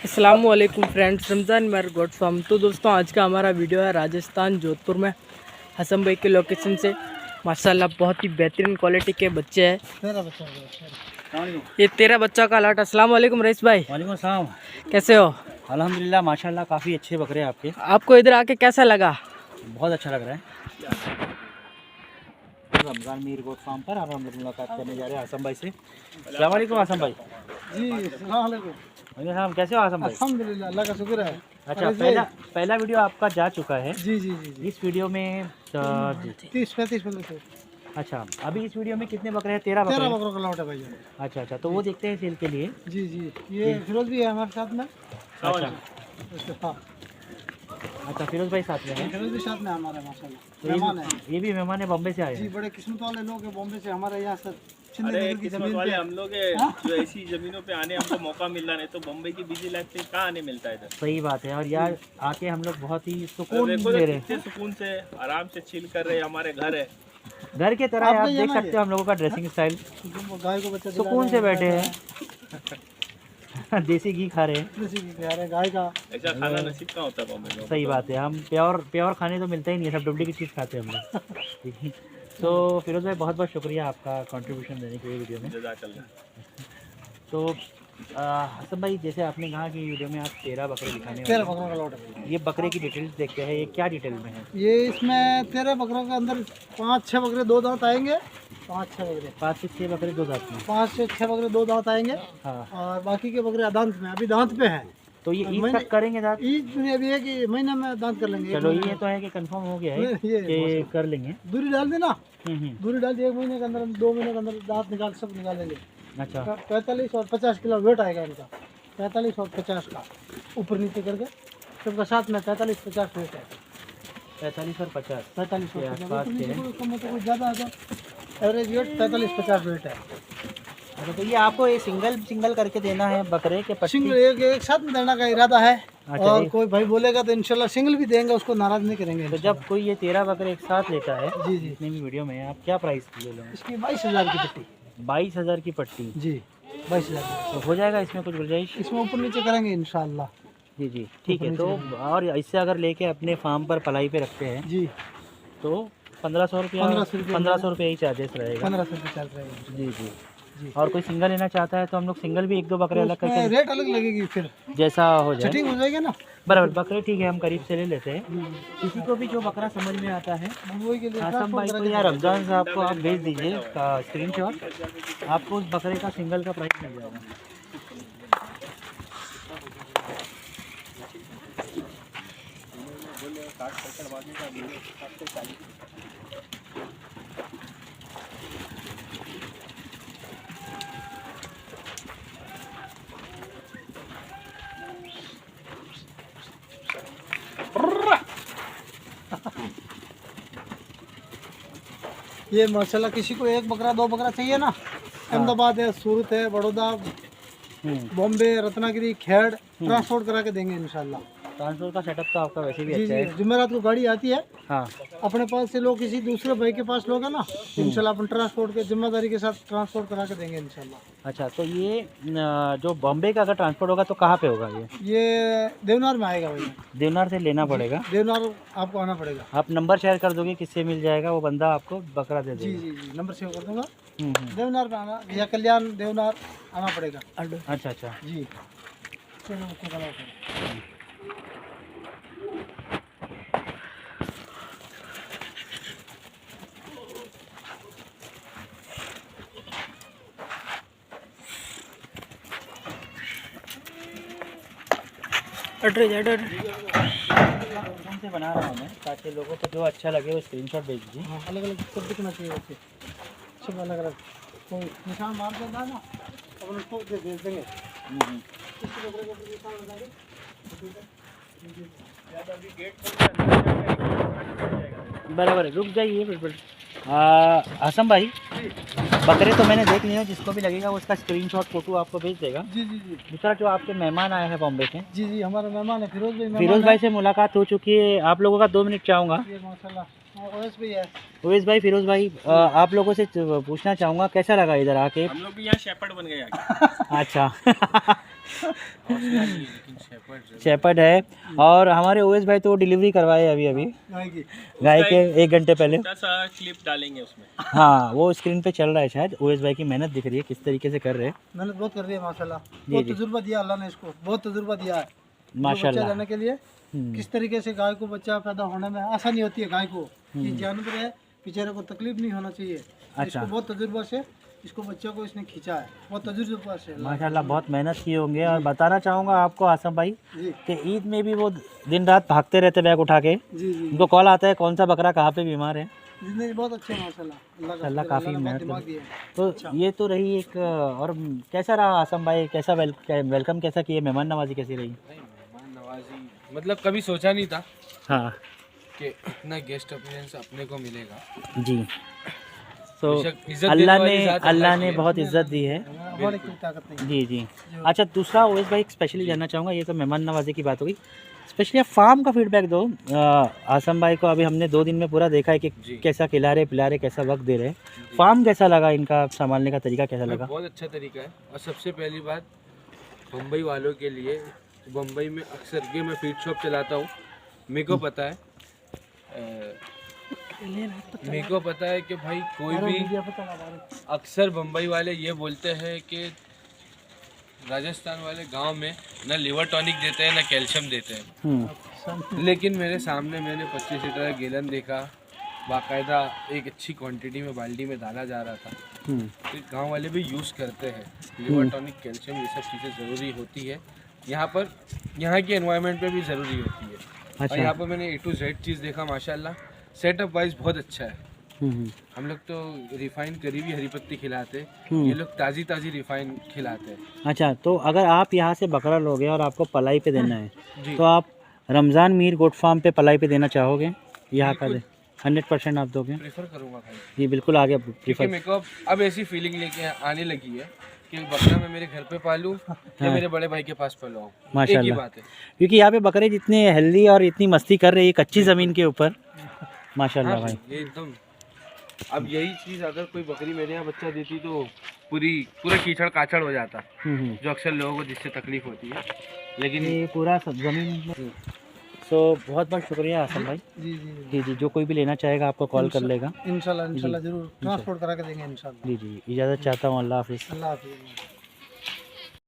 अस्सलामुअलैकुम फ्रेंड्स, रमज़ान मेरे God farm. तो दोस्तों, आज का हमारा वीडियो है राजस्थान जोधपुर में हसन भाई के लोकेशन से। माशाल्लाह बहुत ही बेहतरीन क्वालिटी के बच्चे हैं। ये 13 बच्चा का लाट। अस्सलामुअलैकुम रईस भाई। वालेकुम सलाम। कैसे हो? अल्हम्दुलिल्लाह माशाल्लाह काफ़ी अच्छे बकरे हैं आपके। आपको इधर आके कैसा लगा? बहुत अच्छा लग रहा है। रमज़ान मीर गोट फार्म पर अब हम लोग मुलाकात करने जा रहे हैं आसम भाई से। अस्सलाम वालेकुम आसम भाई। जी अस्सलाम वालेकुम। हम कैसे हो आसम भाई? अल्हम्दुलिल्लाह, अल्लाह का शुक्र है। अच्छा, पहला वीडियो आपका जा चुका है। जी जी जी जी। इस वीडियो में 30-35 अच्छा, अभी इस वीडियो में कितने बकरे हैं? 13 13 बकरे। बकरों का लॉट है भाई। अच्छा अच्छा, तो वो देखते हैं सेल के लिए। जी जी, ये फिरोज भी है हमारे साथ में। अच्छा हाँ, अच्छा, फिरोज भाई साथ में है। फिरोज भी साथ में है हमारे, माशाल्लाह तो मेहमान है। ये भी मेहमान है, बम्बे से आए जी, हैं। बड़े किस्मत वाले लोग हैं बॉम्बे से हमारे यहाँ से। अरे किस्मत वाले हम लोग हैं, जो ऐसी जमीनों पे आने हमको मौका मिल रहा, नहीं तो बम्बई की बिजी लाइफ से कहाँ आने मिलता है इधर। सही बात है। और यार आके हम लोग बहुत ही सुकून देखो ले रहे हैं। कितने सुकून से आराम से चिल कर रहे हैं। हमारे घर है, घर के तरह है, आप आपका ये देख ना सकते हो हम लोगों का ड्रेसिंग स्टाइल। गाय को बच्चा सुकून से बैठे हैं। देसी घी खा रहे हैं। गाय का। ऐसा खाना नसीब कहाँ होता है बम्बई में। सही बात है। हम प्योर खाने तो मिलता ही नहीं है, सब डुप्लीकेट चीज़ खाते हैं हम लोग। तो फिरोज भाई बहुत बहुत शुक्रिया आपका कंट्रीब्यूशन देने के लिए वीडियो में। जज़ाकल्लाह। तो हसन भाई, जैसे आपने कहा कि वीडियो में आप 13 बकरे दिखाने 13 वाले बकरों का लॉट है। हैं। ये बकरे की डिटेल्स देखते हैं, ये क्या डिटेल में है? ये इसमें 13 बकरों के अंदर 5-6 बकरे 2 दांत आएंगे। 5-6 बकरे 5 से 6 बकरे 2 दांत में। 5 से 6 बकरे 2 दांत आएंगे। हाँ, और बाकी के बकरे दांत में, अभी दांत पे हैं। तो ये ईद मैंने- तक करेंगे दांत? ईद में अभी है कि महीने में दांत कर लेंगे। चलो, ये तो है कि कंफर्म हो गया है ये कि कर लेंगे। दूरी डाल देना, हम्म। दूरी डाल दी, 1 महीने के अंदर 2 महीने के अंदर दांत निकाल सब निकाल लेंगे। अच्छा 45 और 50 किलो वेट आएगा इनका। 45 और 50 का ऊपर नीचे करके सबका साथ में 45-50 वेट है। 45 और 50 45 और के 50 आसपास ऊपर के नीचे हैं। कोई कम हो तो कुछ ज़्यादा है तो एवरेज वेट 45-50 वेट है। अच्छा, तो ये आपको ये सिंगल करके देना है बकरे के पट्टी? सिंगल एक साथ में देने का इरादा है। अच्छा, और एक- कोई भाई बोलेगा तो इंशाल्लाह सिंगल भी देंगे, उसको नाराज नहीं करेंगे। तो जब कोई ये 13 बकरे एक साथ लेता है, जी जी, जितने भी वीडियो में है, आप क्या प्राइस ले लोगे? इसकी 22,000 की पट्टी। 22,000 की पट्टी। जी 22,000। तो हो जाएगा इसमें कुछ गुंजाइश? इसमें ऊपर नीचे करेंगे इंशाल्लाह। जी जी, ठीक है। तो और इससे अगर लेके अपने फार्म पर पलाई पे रखते हैं जी, तो 1500 रुपया 1500 रुपये ही चार्जेस रहेगा। 1500 रुपये चल रहे हैं। जी जी। जी। और कोई सिंगल लेना चाहता है तो हम लोग सिंगल भी 1-2 बकरे अलग उसमें करके रेट अलग लगेगी, फिर जैसा हो जाए। सेटिंग हो जाएगी ना। बराबर, बकरे ठीक है, हम करीब से ले लेते हैं। किसी को भी जो बकरा समझ में आता है, वही के लिए आसम भाई को या रमजान साहब को आप भेज दीजिए का स्क्रीनशॉट, आपको उस बकरे का सिंगल का प्राइस मिल जाएगा। ये माशाल्लाह किसी को 1 बकरा 2 बकरा चाहिए ना, अहमदाबाद है, सूरत है, बड़ौदा, बॉम्बे, रत्नागिरी, खेड़, ट्रांसपोर्ट करा के देंगे इंशाल्लाह। ट्रांसपोर्ट का सेटअप तो आपका वैसे भी जी अच्छा जी, है। जुमेरात को गाड़ी आती है हाँ, अपने पास से, लोग किसी दूसरे भाई के पास लोग है ना, इंशाल्लाह अपन ट्रांसपोर्ट के जिम्मेदारी के साथ ट्रांसपोर्ट करा के देंगे इंशाल्लाह। अच्छा, तो ये जो बॉम्बे का अगर ट्रांसपोर्ट होगा तो कहाँ पे होगा ये? ये देवनार में आएगा भाई। देवनार से लेना पड़ेगा। देवनार आपको आना पड़ेगा। आप नंबर शेयर कर दोगे किससे मिल जाएगा, वो बंदा आपको बकरा दे जी देगा। जी जी, नंबर सेव कर दूंगा। हम्म। देवनार में आना या कल्याण देवनार आना पड़ेगा। अच्छा अच्छा। जी, चलो उसको करा दो। कौन से बना रहा हूँ मैं, ताकि लोगों को जो अच्छा लगे वो स्क्रीनशॉट भेज दीजिए। हाँ, अलग अलग सब दिखना चाहिए उससे, सब अलग अलग। कोई निशान मार देता है ना, अपन उसको भेज देंगे। किसी बकरे को निशान लगा के, बराबर है, रुक जाइए बिल्कुल। आसम भाई, बकरे तो मैंने देख लिया, जिसको भी लगेगा वो उसका स्क्रीनशॉट फोटो आपको भेज देगा। जी जी जी दूसरा, जो आपके मेहमान आए हैं बॉम्बे से, जी जी, हमारा मेहमान है फिरोज भाई। फिरोज भाई से मुलाकात हो चुकी है। आप लोगों का 2 मिनट चाहूँगा। ये माशाल्लाह ओएस भी है। उवैस भाई, फिरोज भाई, आप लोगों से पूछना चाहूँगा कैसा लगा इधर आके? हम लोग भी यहाँ शेपर्ड बन गए आगे। अच्छा शेपर्ड है। और हमारे ओएस भाई तो डिलीवरी करवाए अभी अभी गाय की गाय के 1 घंटे पहले। छोटा सा क्लिप डालेंगे उसमें। हाँ वो स्क्रीन पे चल रहा है शायद। ओएस भाई की मेहनत दिख रही है किस तरीके से कर रहे हैं। मेहनत बहुत कर रही है माशाल्लाह। जी, बहुत जी। तजुर्बा दिया अल्लाह ने इसको, बहुत तजुर्बा दिया है जो बच्चा माशाल्लाह। देने के लिए। किस तरीके से गाय को बच्चा पैदा होने में आसानी होती है गाय को, कि जानवर है बेचारे को तकलीफ नहीं होना चाहिए। अच्छा। इसको बहुत तजुर्बा से इसको बच्चा को इसने खींचा है, बहुत तजुर्बा से। माशाल्लाह बहुत मेहनत किए होंगे। और बताना चाहूँगा आपको आसम भाई जी कि ईद में भी वो दिन रात भागते रहते बैग उठा के। जी जी उनको कॉल आता है कौन सा बकरा कहाँ पे बीमार है। जिंदगी बहुत अच्छे हैं माशाल्लाह। अल्लाह काफ़ी ने बहुत मेहनत दिमाग करी। दिया है। तो ये तो रही एक। और कैसा रहा आसम भाई, कैसा वेलकम कैसा किए, मेहमान नवाजी कैसी रही? मेहमान नवाजी मतलब कभी सोचा नहीं था हाँ कि इतना गेस्ट अपीयरेंस अपने को मिलेगा। जी। तो बेशक इज्जत देने वाली ज़ात अल्लाह की ने है। बहुत इज्जत दी है। हमारे कोई ताकत नहीं। जी जी। अच्छा दूसरा ओएस भाई स्पेशली जानना चाहूँगा, ये तो मेहमान नवाजी की बात हुई, स्पेशली आप फार्म का फीडबैक दो। आसम भाई को अभी हमने 2 दिन में पूरा देखा है कि जी। कैसा खिला रहे पिला रहे, कैसा वक्त दे रहे। फार्म कैसा लगा, इनका संभालने का तरीका कैसा लगा? बहुत अच्छा तरीका है। और सबसे पहली बात बम्बई वालों के लिए, बम्बई में अक्सर ये मैं फीड शॉप चलाता हूँ, मेरे को पता है मेरे को पता है कि भाई कोई भी अक्सर बम्बई वाले ये बोलते हैं कि राजस्थान वाले गांव में ना लिवर टॉनिक देते हैं ना कैल्शियम देते हैं। लेकिन मेरे सामने मैंने 25 लीटर का गैलन देखा, बाकायदा एक अच्छी क्वांटिटी में बाल्टी में डाला जा रहा था। तो गांव वाले भी यूज़ करते हैं लिवर टॉनिक, कैल्शियम, ये सब चीज़ें ज़रूरी होती है यहाँ पर, यहाँ के एनवायरनमेंट पे भी ज़रूरी होती है। और अच्छा। यहाँ पर मैंने A to Z चीज़ देखा माशाल्लाह, सेटअप वाइज बहुत अच्छा है। हम लोग तो रिफाइन करी हुई हरी पत्ती खिलाते, ये लोग ताज़ी ताज़ी रिफाइन खिलाते हैं। अच्छा तो अगर आप यहाँ से बकरा लोगे और आपको पलाई पे देना है जी। तो आप रमज़ान मीर गोट फार्म पे पलाई पे देना चाहोगे? यहाँ का 100% आप दोगे? प्रेफर करूँगा भाई, जी बिल्कुल आगे क्योंकि प्रीफर। मेरे को अब ऐसी फीलिंग लेके आने लगी है कि बकरा मैं मेरे घर पे पालूं या मेरे बड़े भाई के पास पालूं। एक ही माशाल्लाह। बात है। क्योंकि यहाँ पे बकरे जितने हेल्दी और इतनी मस्ती कर रहे हैं कच्ची ज़मीन के ऊपर, माशाल्लाह भाई। ये एकदम, अब यही चीज़ अगर कोई बकरी मेरे यहाँ बच्चा देती तो पूरा कीचड़ काचड़ हो जाता, जो अक्सर लोगों को जिससे तकलीफ होती है। लेकिन ये पूरा ज़मीन। सो बहुत बहुत शुक्रिया आसम भाई। जी जी जी जी जी, जो कोई भी लेना चाहेगा आपको कॉल कर लेगा। इंशाल्लाह इंशाल्लाह जरूर ट्रांसपोर्ट करा के देंगे इंशाल्लाह। जी जी, इजाज़त चाहता हूँ। अल्लाह हाफिज़। अल्लाह हाफिज़।